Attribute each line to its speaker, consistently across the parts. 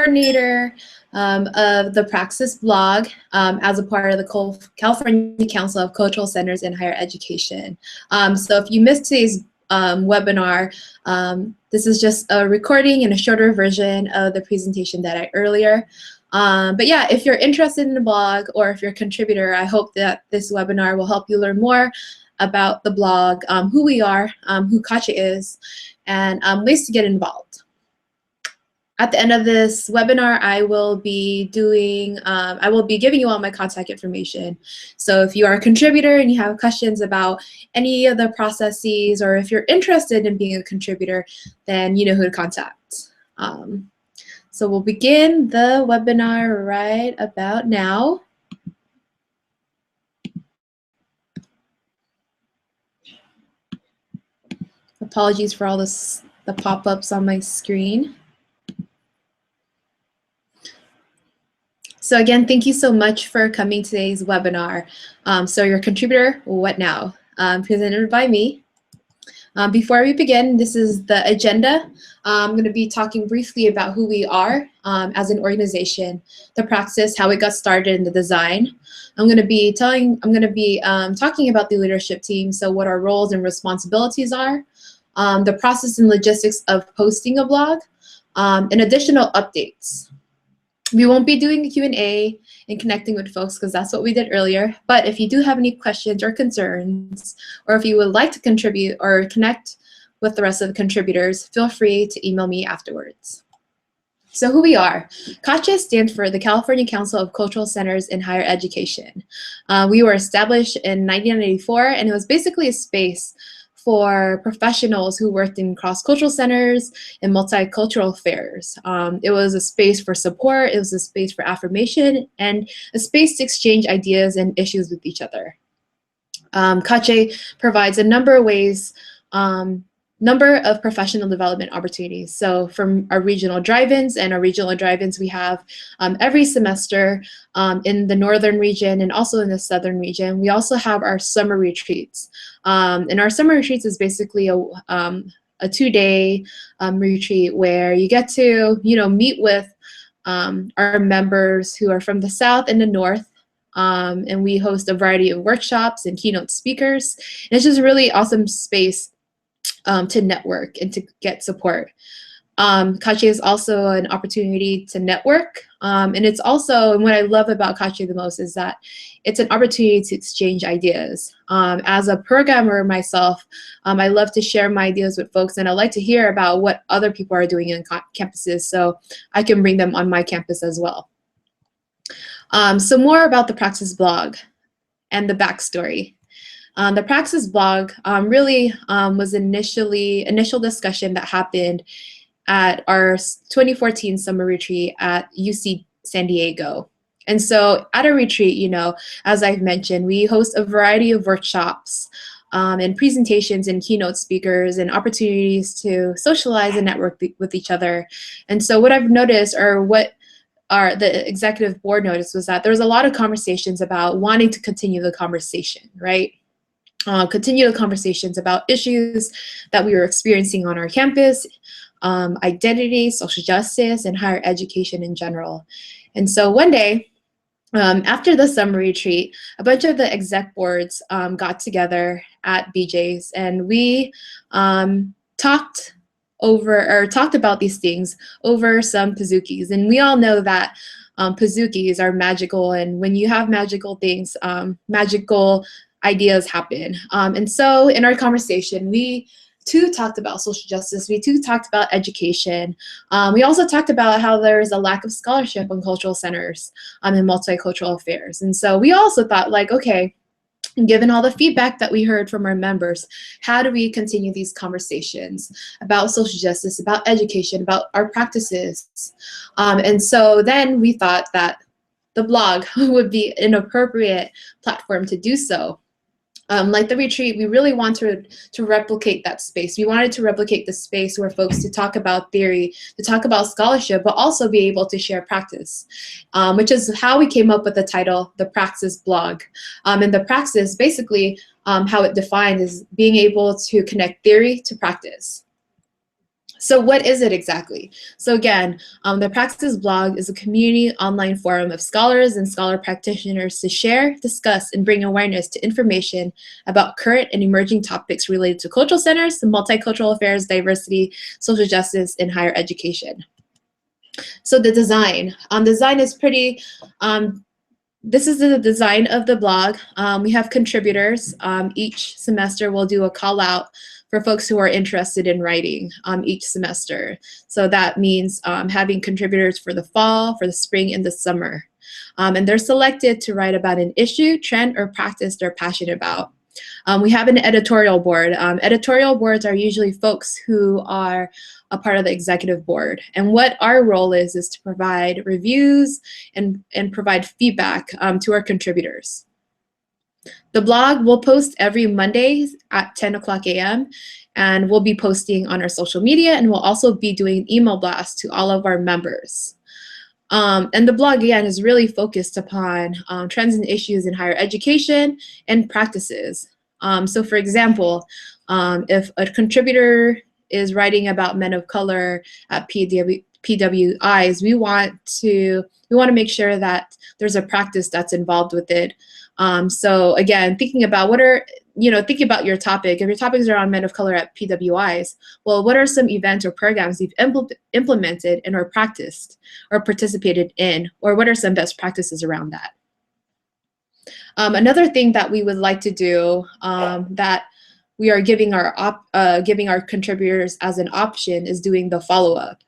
Speaker 1: coordinator of the Praxis blog as a part of the California Council of Cultural Centers in Higher Education. So if you missed today's webinar, this is just a recording and a shorter version of the presentation that I earlier. But yeah, if you're interested in the blog or if you're a contributor, I hope that this webinar will help you learn more about the blog, who we are, who CACHE is, and ways to get involved. At the end of this webinar, I will be giving you all my contact information. So if you are a contributor and you have questions about any of the processes, or if you're interested in being a contributor, then you know who to contact. So we'll begin the webinar right about now. Apologies for all the pop-ups on my screen. So again, thank you so much for coming to today's webinar. So your contributor, what now? Presented by me. Before we begin, this is the agenda. I'm going to be talking briefly about who we are as an organization, the Praxis, how it got started, and the design. I'm going to be talking about the leadership team, so what our roles and responsibilities are, the process and logistics of posting a blog, and additional updates. We won't be doing a Q&A and connecting with folks because that's what we did earlier. But if you do have any questions or concerns, or if you would like to contribute or connect with the rest of the contributors, feel free to email me afterwards. So who we are. CACHE stands for the California Council of Cultural Centers in Higher Education. We were established in 1994, and it was basically a space for professionals who worked in cross-cultural centers and multicultural affairs. It was a space for support, it was a space for affirmation, and a space to exchange ideas and issues with each other. CACHE provides a number of ways, number of professional development opportunities. So from our regional drive-ins, we have every semester in the northern region and also in the southern region. We also have our summer retreats. And our summer retreats is basically a 2-day retreat where you get to meet with our members who are from the south and the north. And we host a variety of workshops and keynote speakers. And it's just a really awesome space to network and to get support. CACHE is also an opportunity to network. And it's also, and what I love about CACHE the most is that it's an opportunity to exchange ideas. As a programmer myself, I love to share my ideas with folks, and I like to hear about what other people are doing in campuses so I can bring them on my campus as well. So more about the Praxis blog and the backstory. The Praxis blog really was initial discussion that happened at our 2014 summer retreat at UC San Diego. And so at a retreat, as I've mentioned, we host a variety of workshops and presentations and keynote speakers and opportunities to socialize and network with each other. And so what I've noticed, or what the executive board noticed, was that there was a lot of conversations about wanting to continue the conversation, right? Continue the conversations about issues that we were experiencing on our campus, identity, social justice, and higher education in general. And so one day, after the summer retreat, a bunch of the exec boards got together at BJ's, and we talked about these things over some Pizookies. And we all know that Pizookies are magical, and when you have magical things, magical ideas happen. And so in our conversation, we too talked about social justice. We too talked about education. We also talked about how there's a lack of scholarship on cultural centers and multicultural affairs. And so we also thought, like, okay, given all the feedback that we heard from our members, how do we continue these conversations about social justice, about education, about our practices? And so then we thought that the blog would be an appropriate platform to do so. Like the retreat, we really wanted to replicate that space. We wanted to replicate the space where folks to talk about theory, to talk about scholarship, but also be able to share practice, which is how we came up with the title, The Praxis Blog. And the Praxis, basically, how it defined is being able to connect theory to practice. So what is it exactly? So again, the Praxis blog is a community online forum of scholars and scholar practitioners to share, discuss, and bring awareness to information about current and emerging topics related to cultural centers, multicultural affairs, diversity, social justice, and higher education. So the design. Design is pretty, this is the design of the blog. We have contributors. Each semester we'll do a call out for folks who are interested in writing each semester. So that means having contributors for the fall, for the spring, and the summer. And they're selected to write about an issue, trend, or practice they're passionate about. We have an editorial board. Editorial boards are usually folks who are a part of the executive board. And what our role is to provide reviews and provide feedback to our contributors. The blog will post every Monday at 10 o'clock a.m. and we'll be posting on our social media, and we'll also be doing email blasts to all of our members. And the blog, again, is really focused upon trends and issues in higher education and practices. So for example, if a contributor is writing about men of color at PWIs, we want to make sure that there's a practice that's involved with it. So again, thinking about thinking about your topic. If your topic is around men of color at PWIs, well, what are some events or programs you've implemented and or practiced or participated in, or what are some best practices around that? Another thing that we would like to do that we are giving our contributors as an option is doing the follow-up.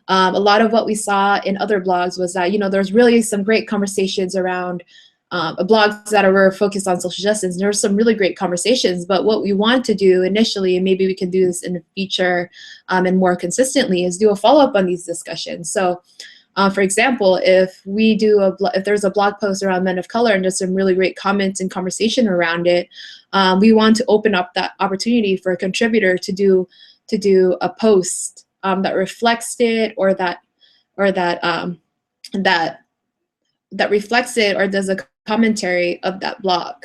Speaker 1: A lot of what we saw in other blogs was that there's really some great conversations around blogs that were focused on social justice. And there were some really great conversations, but what we want to do initially, and maybe we can do this in the future and more consistently, is do a follow-up on these discussions. So for example, if there's a blog post around men of color and there's some really great comments and conversation around it, we want to open up that opportunity for a contributor to do a post that reflects it, or that reflects it, or does a commentary of that blog.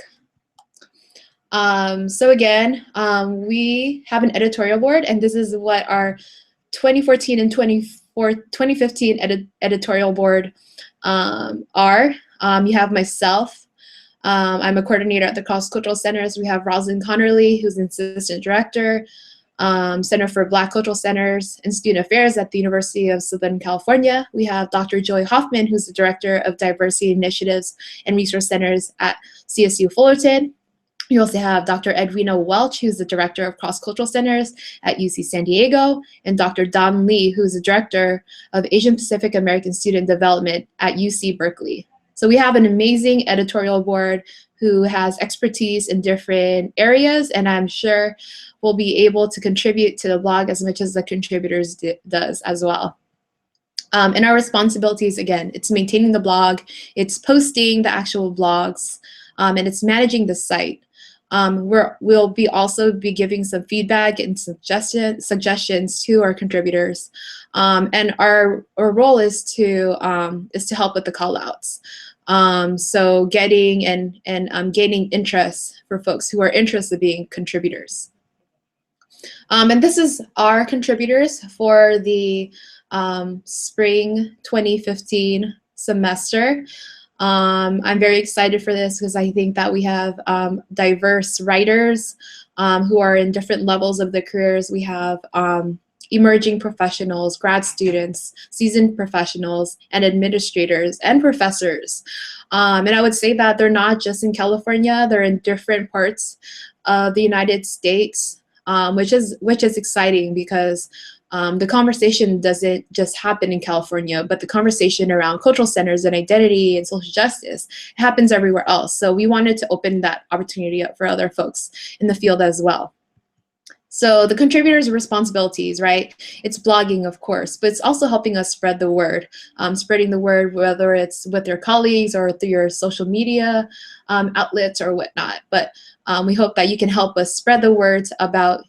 Speaker 1: So again, we have an editorial board, and this is what our 2014 and 2015 editorial board are. You have myself. I'm a coordinator at the Cross Cultural Centers. We have Rosalind Connerly, who's an assistant director, Center for Black Cultural Centers and Student Affairs at the University of Southern California. We have Dr. Joy Hoffman, who's the Director of Diversity Initiatives and Resource Centers at CSU Fullerton. You also have Dr. Edwina Welch, who's the Director of Cross Cultural Centers at UC San Diego, and Dr. Don Lee, who's the Director of Asian Pacific American Student Development at UC Berkeley. So we have an amazing editorial board who has expertise in different areas, and I'm sure will be able to contribute to the blog as much as the contributors does as well. And our responsibilities, again, it's maintaining the blog, it's posting the actual blogs, and it's managing the site. We'll also be giving some feedback and suggestions to our contributors, and our role is to help with the call-outs. So getting and gaining interest for folks who are interested in being contributors. And this is our contributors for the spring 2015 semester. I'm very excited for this because I think that we have diverse writers who are in different levels of their careers. We have emerging professionals, grad students, seasoned professionals, and administrators and professors. And I would say that they're not just in California, they're in different parts of the United States, which is exciting because the conversation doesn't just happen in California, but the conversation around cultural centers and identity and social justice happens everywhere else. So we wanted to open that opportunity up for other folks in the field as well. So the contributors' responsibilities, right? It's blogging, of course, but it's also helping us spread the word, spreading the word, whether it's with your colleagues or through your social media outlets or whatnot. But we hope that you can help us spread the words about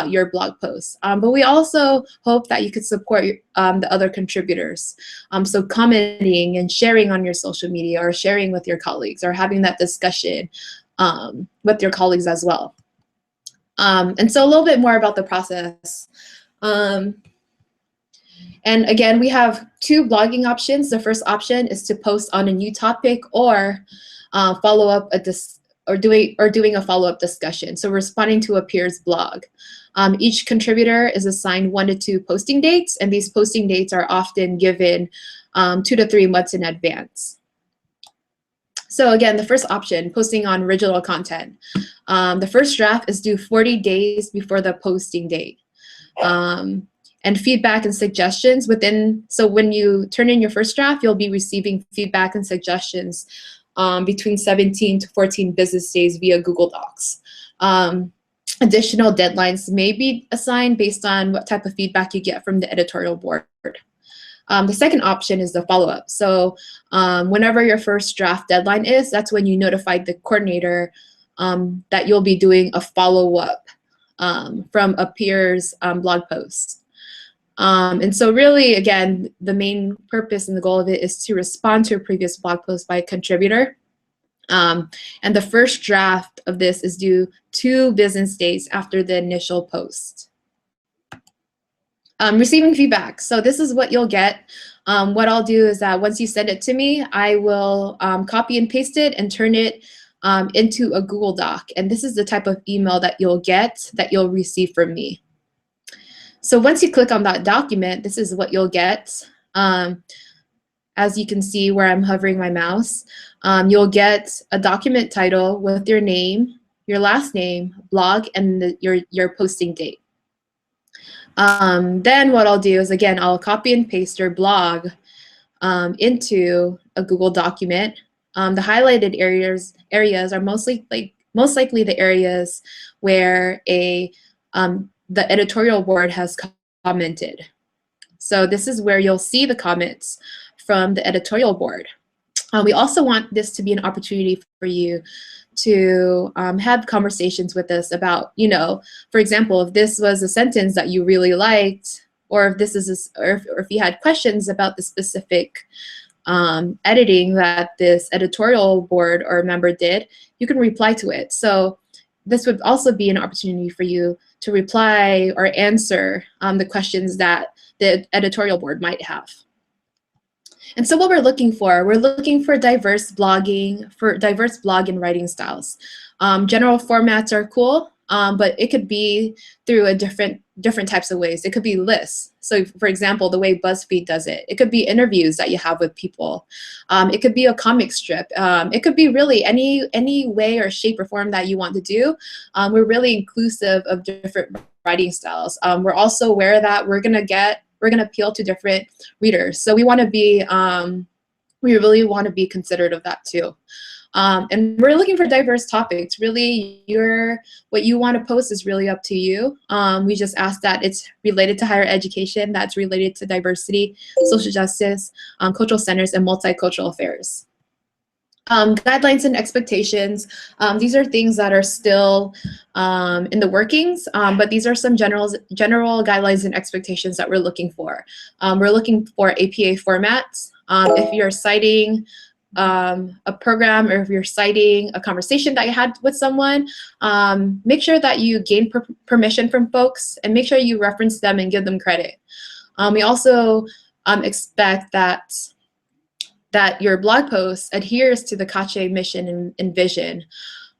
Speaker 1: your blog posts. But we also hope that you could support the other contributors. So commenting and sharing on your social media, or sharing with your colleagues, or having that discussion with your colleagues as well. And so a little bit more about the process. And again, we have two blogging options. The first option is to post on a new topic or follow up doing a follow-up discussion. So responding to a peer's blog. Each contributor is assigned 1 to 2 posting dates, and these posting dates are often given 2 to 3 months in advance. So again, the first option, posting on original content. The first draft is due 40 days before the posting date. And feedback and suggestions so when you turn in your first draft, you'll be receiving feedback and suggestions between 17 to 14 business days via Google Docs. Additional deadlines may be assigned based on what type of feedback you get from the editorial board. The second option is the follow-up. So whenever your first draft deadline is, that's when you notify the coordinator that you'll be doing a follow-up from a peer's blog post. And so really, again, the main purpose and the goal of it is to respond to a previous blog post by a contributor. And the first draft of this is due 2 business days after the initial post. Receiving feedback. So this is what you'll get. What I'll do is that once you send it to me, I will copy and paste it and turn it into a Google Doc. And this is the type of email that you'll receive from me. So once you click on that document, this is what you'll get. As you can see where I'm hovering my mouse, you'll get a document title with your name, your last name, blog, and your posting date. Then what I'll do is, again, I'll copy and paste your blog into a Google document. The highlighted areas are most likely the areas where the editorial board has commented. So this is where you'll see the comments from the editorial board. We also want this to be an opportunity for you to have conversations with us about, for example, if this was a sentence that you really liked, or if you had questions about the specific editing that this editorial board or member did, you can reply to it. So this would also be an opportunity for you to reply or answer the questions that the editorial board might have. And so what we're looking for diverse blog and writing styles. General formats are cool, but it could be through different types of ways. It could be lists. So for example, the way BuzzFeed does it. It could be interviews that you have with people. It could be a comic strip. It could be really any way or shape or form that you want to do. We're really inclusive of different writing styles. We're also aware that we're gonna appeal to different readers. So we really want to be considerate of that too. And we're looking for diverse topics. Really, what you want to post is really up to you. We just ask that it's related to higher education, that's related to diversity, social justice, cultural centers, and multicultural affairs. Guidelines and expectations. These are things that are still in the workings, but these are some general guidelines and expectations that we're looking for. We're looking for APA formats. If you're citing a program, or if you're citing a conversation that you had with someone, make sure that you gain permission from folks, and make sure you reference them and give them credit. We also expect that your blog post adheres to the CACHE mission and vision.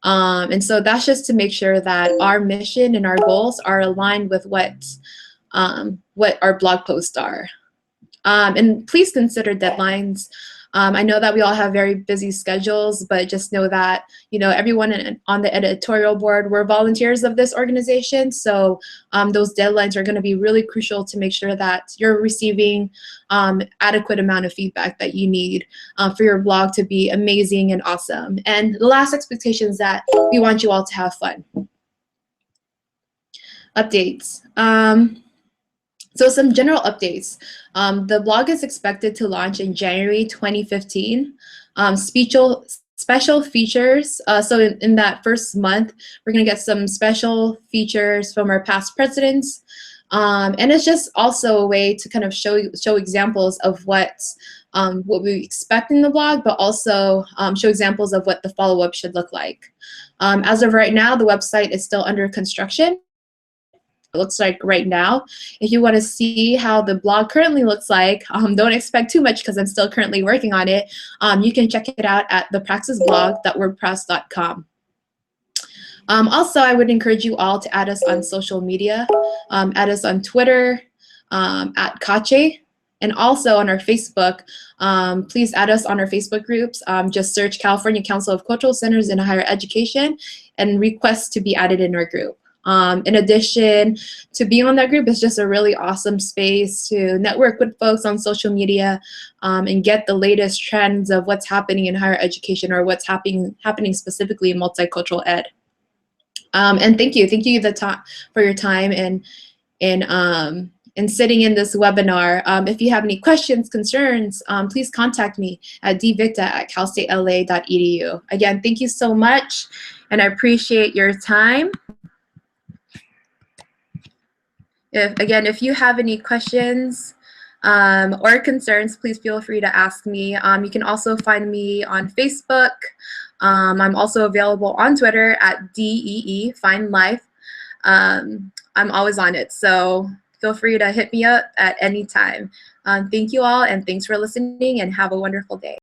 Speaker 1: And so that's just to make sure that our mission and our goals are aligned with what our blog posts are. And please consider deadlines. I know that we all have very busy schedules, but just know that everyone on the editorial board, we're volunteers of this organization. So those deadlines are going to be really crucial to make sure that you're receiving adequate amount of feedback that you need for your blog to be amazing and awesome. And the last expectation is that we want you all to have fun. Updates. So some general updates. The blog is expected to launch in January 2015. Special features. So in that first month, we're going to get some special features from our past presidents. And it's just also a way to kind of show examples of what we expect in the blog, but also show examples of what the follow-up should look like. As of right now, the website is still under construction. looks like right now. If you want to see how the blog currently looks like, don't expect too much because I'm still currently working on it. You can check it out at thepraxisblog.wordpress.com. Also, I would encourage you all to add us on social media. Add us on Twitter at Kache, and also on our Facebook. Please add us on our Facebook groups. Just search California Council of Cultural Centers in Higher Education and request to be added in our group. In addition to being on that group, it's just a really awesome space to network with folks on social media and get the latest trends of what's happening in higher education or what's happening specifically in multicultural ed. And thank you for your time and sitting in this webinar. If you have any questions, concerns, please contact me at dvicta@calstatela.edu. Again, thank you so much, and I appreciate your time. If you have any questions or concerns, please feel free to ask me. You can also find me on Facebook. I'm also available on Twitter at DEE Find Life. I'm always on it, so feel free to hit me up at any time. Thank you all, and thanks for listening, and have a wonderful day.